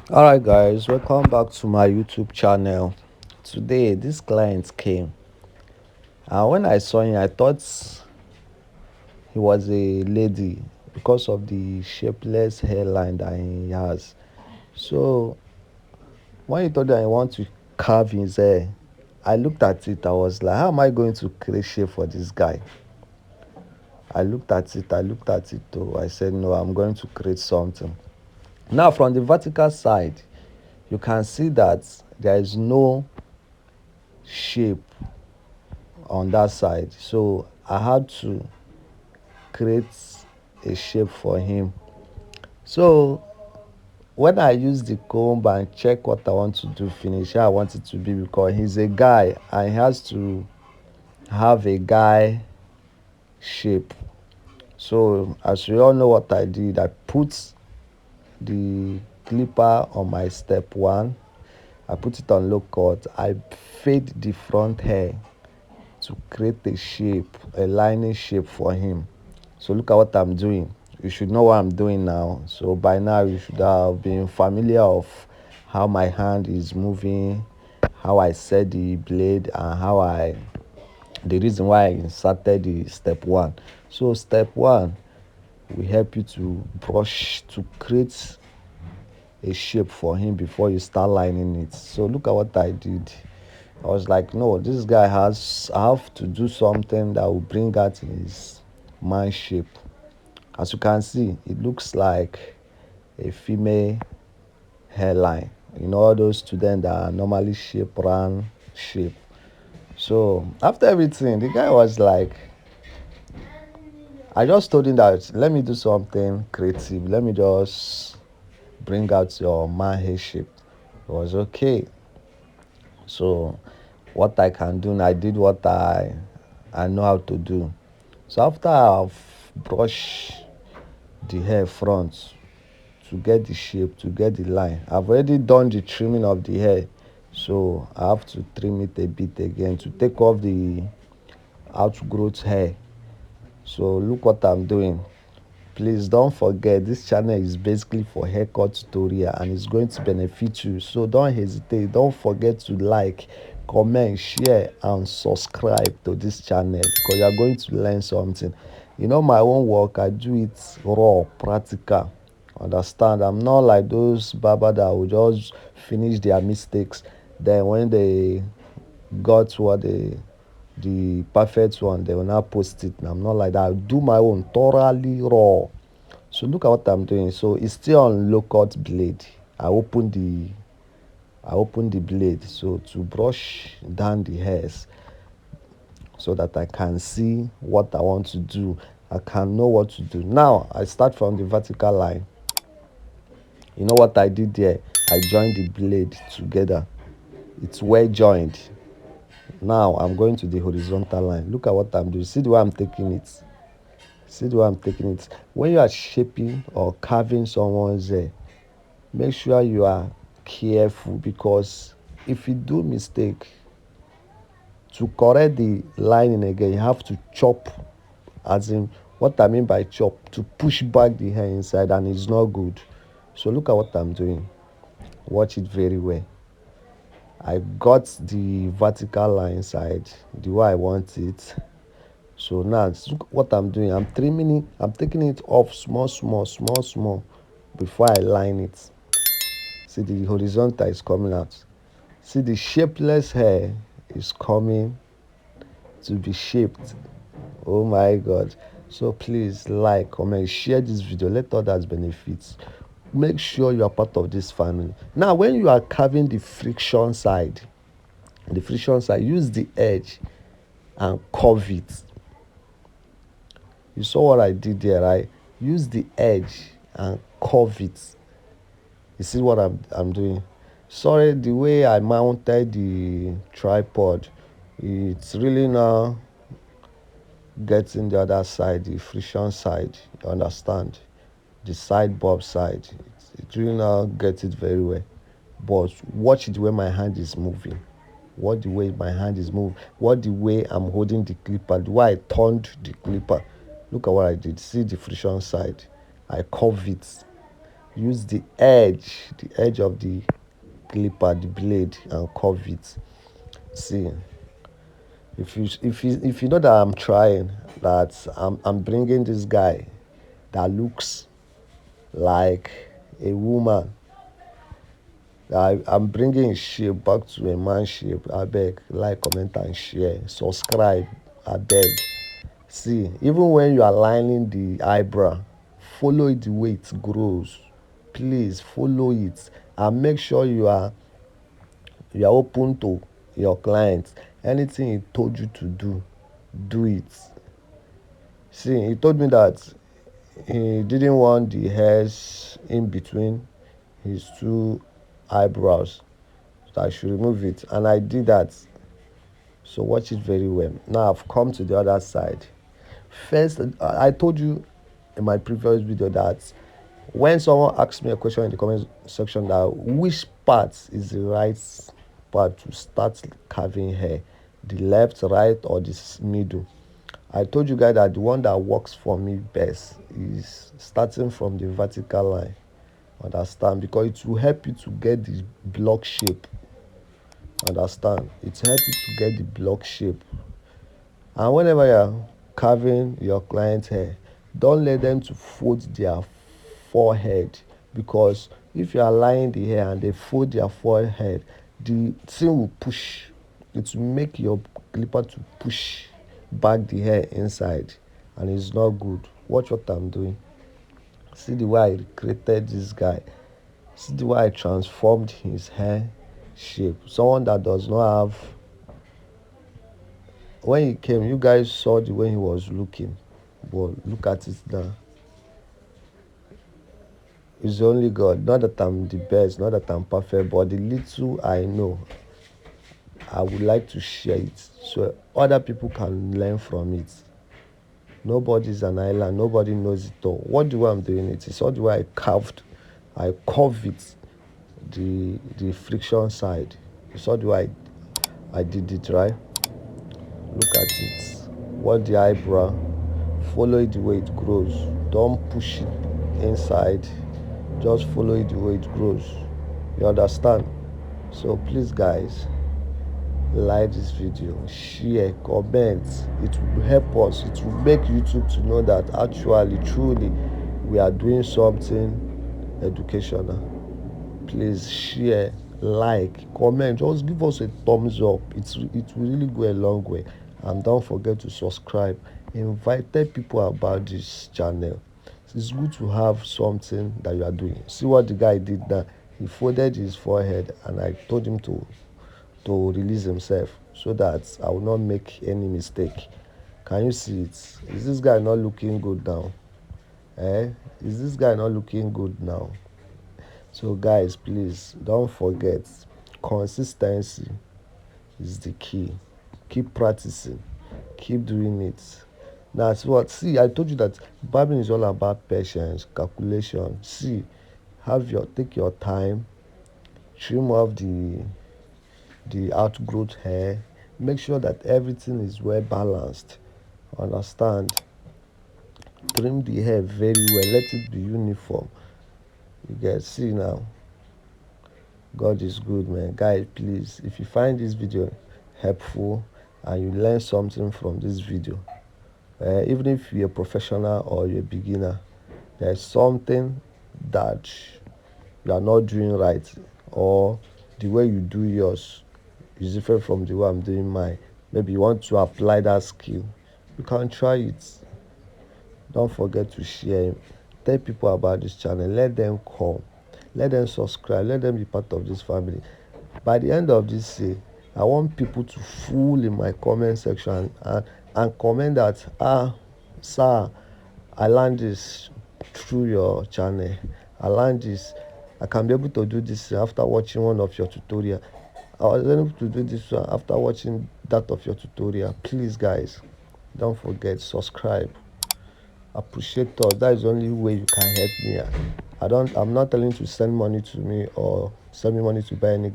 Alright guys, welcome back to my YouTube channel. Today this client came and when I saw him I thought he was a lady because of the shapeless hairline that he has. So when he told me I want to carve his hair, I looked at it, I was like, how am I going to create shape for this guy? I looked at it though. I said no, I'm going to create something. Now from the vertical side, you can see that there is no shape on that side, so I had to create a shape for him. So when I use the comb and check what I want to do finish, how I want it to be, because he's a guy and he has to have a guy shape. So as we all know what I did, I put the clipper on my step one, I put it on low cut, I fade the front hair to create a shape, a lining shape for him. So look at what I'm doing. You should know what I'm doing now. So by now you should have been familiar of how my hand is moving, how I set the blade, and the reason why I inserted the step one. So step one will help you to brush to create a shape for him before you start lining it. So look at what I did. I was like, no, this guy I have to do something that will bring out his man shape. As you can see, it looks like a female hairline. You know, all those students that are normally shape round shape. So after everything, the guy was like, I just told him that let me do something creative. Let me just bring out your man hair shape. It was okay. So what I can do, I did what I know how to do. So after I've brushed the hair front to get the shape, to get the line, I've already done the trimming of the hair. So I have to trim it a bit again to take off the outgrowth hair. So look what I'm doing. Please don't forget, this channel is basically for haircut tutorial and it's going to benefit you. So don't hesitate. Don't forget to like, comment, share, and subscribe to this channel because you're going to learn something. You know, my own work, I do it raw, practical. Understand? I'm not like those barber that will just finish their mistakes. Then when they got what the perfect one, they will now post it. I'm not like that. I do my own thoroughly raw. So look at what I'm doing. So it's still on low cut blade. I open the I open the blade so to brush down the hairs so that I can see what I want to do. I can know what to do. Now I start from the vertical line. You know what I did there? I joined the blade together. It's well joined. Now I'm going to the horizontal line. Look at what I'm doing. See the way I'm taking it. See the way I'm taking it. When you are shaping or carving someone's hair, make sure you are careful because if you do mistake to correct the lining again, you have to chop, as in what I mean by chop, to push back the hair inside, and it's not good. So look at what I'm doing. Watch it very well. I got the vertical line side the way I want it. So now look what I'm doing. I'm trimming it, I'm taking it off small, small, small, small before I line it. See, the horizontal is coming out. See, the shapeless hair is coming to be shaped. Oh my God. So please like, comment, share this video. Let others benefit. Make sure you are part of this family. Now, when you are carving the friction side, use the edge and curve it. You saw what I did there, right? Use the edge and curve it. You see what I'm doing? Sorry, the way I mounted the tripod, it's really now getting the other side, the friction side. You understand? The side bob side. It really now gets it very well. But watch it when my hand is moving. What the way my hand is moving. What the way I'm holding the clipper. The way I turned the clipper. Look at what I did. See the friction side. I curve it. use the edge of the clipper, the blade, and curve it. See, if you know that I'm trying, that I'm bringing this guy that looks like a woman, I'm bringing his shape back to a man shape. I beg, like, comment, and share. Subscribe. I beg. See, even when you are lining the eyebrow, follow it the way it grows. Please follow it, and make sure you are open to your client. Anything he told you to do, do it. See, he told me that he didn't want the hairs in between his two eyebrows, so I should remove it, and I did that. So watch it very well. Now I've come to the other side. First, I told you in my previous video that when someone asks me a question in the comment section, that which part is the right part to start carving hair, the left, right, or the middle, I told you guys that the one that works for me best is starting from the vertical line. Understand? Because it will help you to get the block shape. Understand? It helps you to get the block shape. And whenever you're carving your client's hair, don't let them to fold their forehead, because if you are lying the hair and they fold their forehead, the thing will push. It will make your clipper to push back the hair inside, and it's not good. Watch what I'm doing. See the way I created this guy. See the way I transformed his hair shape. Someone that does not have. When he came, you guys saw the way he was looking. But look at it now. It's only God. Not that I'm the best, not that I'm perfect, but the little I know, I would like to share it so other people can learn from it. Nobody's an island. Nobody knows it all. What the way I'm doing it is all the way I curve it, the friction side. It's all the way I did it, right? Look at it. What the eyebrow. Follow it the way it grows. Don't push it inside. Just follow it the way it grows. You understand? So please, guys, like this video, share, comment. It will help us. It will make YouTube to know that actually, truly, we are doing something educational. Please share, like, comment. Just give us a thumbs up. It will really go a long way. And don't forget to subscribe. Tell people about this channel. It's good to have something that you are doing. See what the guy did now. He folded his forehead, and I told him to release himself so that I will not make any mistake. Can you see it? Is this guy not looking good now? Is this guy not looking good now? So guys, please don't forget, consistency is the key. Keep practicing. Keep doing it. That's what. See, I told you that barbering is all about patience, calculation. See, take your time, trim off the outgrowth hair. Make sure that everything is well balanced. Understand? Trim the hair very well. Let it be uniform. You guys see now. God is good, man. Guys, please, if you find this video helpful and you learn something from this video, even if you're a professional or you're a beginner, there's something that you are not doing right, or the way you do yours is different from the way I'm doing mine. Maybe you want to apply that skill, you can try it. Don't forget to share. Tell people about this channel. Let them come. Let them subscribe. Let them be part of this family. By the end of this day, I want people to full in my comment section and comment that, sir, I learned this through your channel. I learned this. I can be able to do this after watching one of your tutorial. I was able to do this after watching that of your tutorial. Please, guys, don't forget, subscribe. Appreciate us. That is the only way you can help me. I'm not telling you to send money to me or send me money to buy any